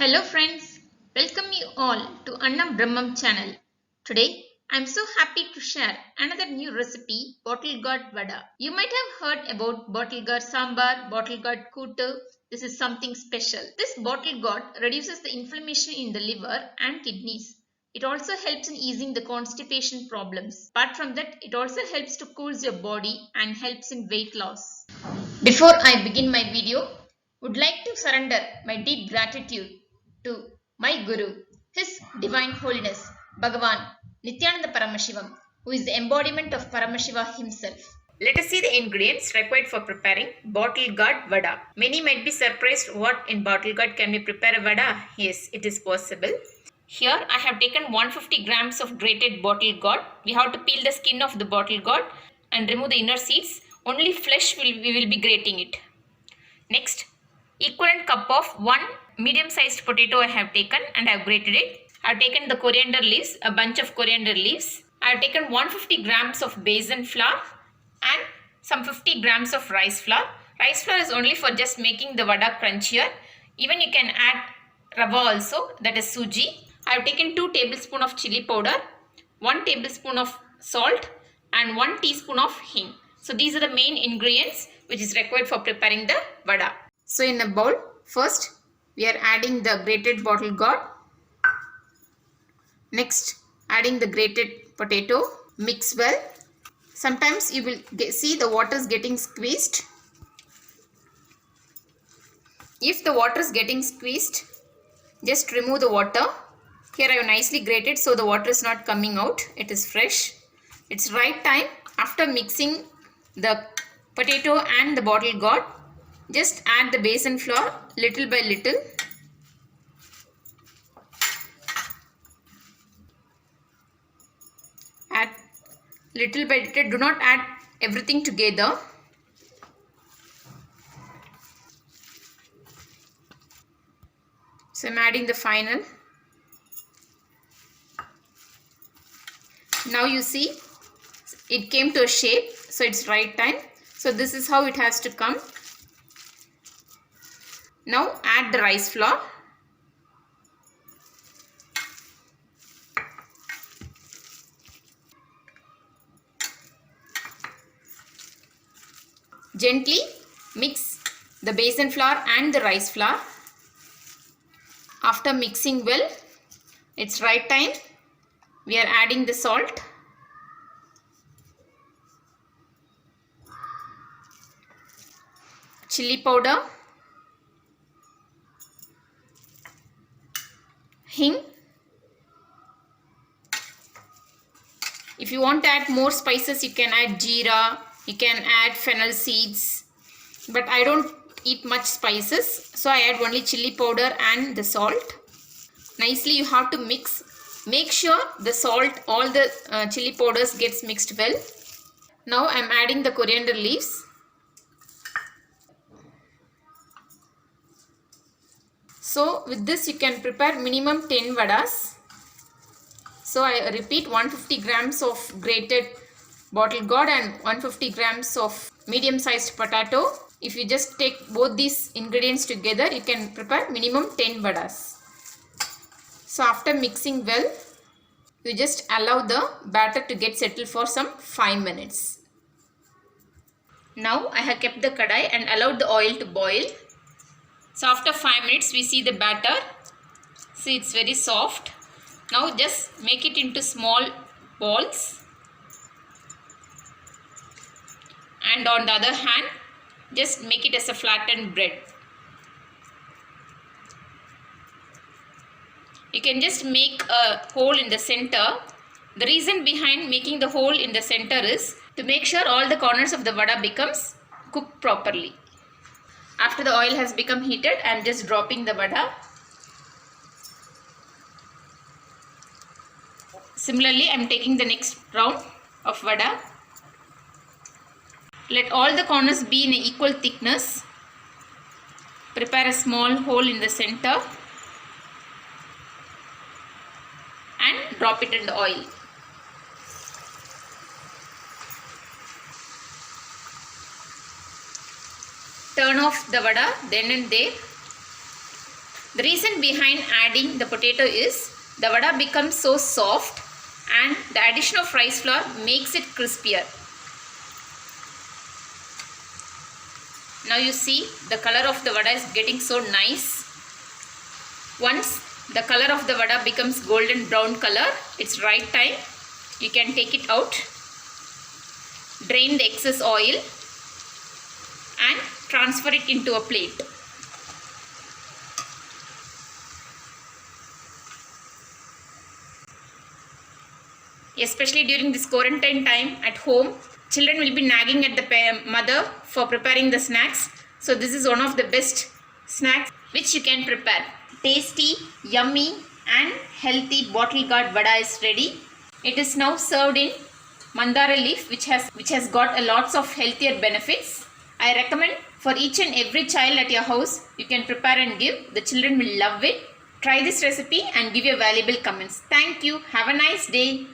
Hello friends, welcome you all to Annam Brahmam channel. Today I am so happy to share another new recipe, bottle gourd vada. You might have heard about bottle gourd sambar, bottle gourd kootu. This is something special. This bottle gourd reduces the inflammation in the liver and kidneys. It also helps in easing the constipation problems. Apart from that, it also helps to cool your body and helps in weight loss. Before I begin my video, would like to surrender my deep gratitude to my Guru, His Divine Holiness Bhagavan Nityananda Paramashivam, who is the embodiment of Paramashiva himself. Let us see the ingredients required for preparing bottle gourd vada. Many might be surprised what in bottle gourd can we prepare a vada. Yes, it is possible. Here I have taken 150 grams of grated bottle gourd. We have to peel the skin of the bottle gourd and remove the inner seeds. Only flesh we will be grating it. Next, equivalent cup of 1 medium sized potato I have taken and I have grated it. I have taken the coriander leaves, a bunch of coriander leaves. I have taken 150 grams of besan flour and some 50 grams of rice flour. Rice flour is only for just making the vada crunchier. Even you can add rava also, that is suji. I have taken 2 tablespoons of chili powder, 1 tablespoon of salt and 1 teaspoon of hing. So these are the main ingredients which is required for preparing the vada. So in a bowl, first we are adding the grated bottle gourd. Next, adding the grated potato. Mix well. Sometimes you will see the water is getting squeezed. If the water is getting squeezed, just remove the water. Here I have nicely grated so the water is not coming out. It is fresh. It's right time after mixing the potato and the bottle gourd. Just add the besan flour little by little. Add little by little. Do not add everything together. So I am adding the final. Now you see it came to a shape, so it's right time. So this is how it has to come. Now add the rice flour. Gently mix the besan flour and the rice flour. After mixing well, it's right time. We are adding the salt. Chili powder. Hing. If you want to add more spices, you can add jeera, you can add fennel seeds, but I don't eat much spices, so I add only chili powder and the salt. Nicely you have to mix. Make sure the salt, all the chili powders gets mixed well. Now I am adding the coriander leaves. So with this you can prepare minimum 10 vadas. So I repeat, 150 grams of grated bottle gourd and 150 grams of medium sized potato. If you just take both these ingredients together, you can prepare minimum 10 vadas. So after mixing well, you just allow the batter to get settled for some 5 minutes. Now I have kept the kadai and allowed the oil to boil. So after 5 minutes we see the batter. See, it's very soft. Now just make it into small balls. And on the other hand, just make it as a flattened bread. You can just make a hole in the center. The reason behind making the hole in the center is to make sure all the corners of the vada becomes cooked properly. After the oil has become heated, I am just dropping the vada. Similarly, I am taking the next round of vada. Let all the corners be in equal thickness. Prepare a small hole in the center and drop it in the oil. Turn off the vada then and there. The reason behind adding the potato is the vada becomes so soft and the addition of rice flour makes it crispier. Now you see the color of the vada is getting so nice. Once the color of the vada becomes golden brown color, it's right time. You can take it out, drain the excess oil and transfer it into a plate. Especially during this quarantine time at home, children will be nagging at the mother for preparing the snacks. So this is one of the best snacks which you can prepare. Tasty, yummy and healthy bottle gourd vada is ready. It is now served in mandara leaf which has got a lots of healthier benefits. I recommend for each and every child at your house, you can prepare and give. The children will love it. Try this recipe and give your valuable comments. Thank you. Have a nice day.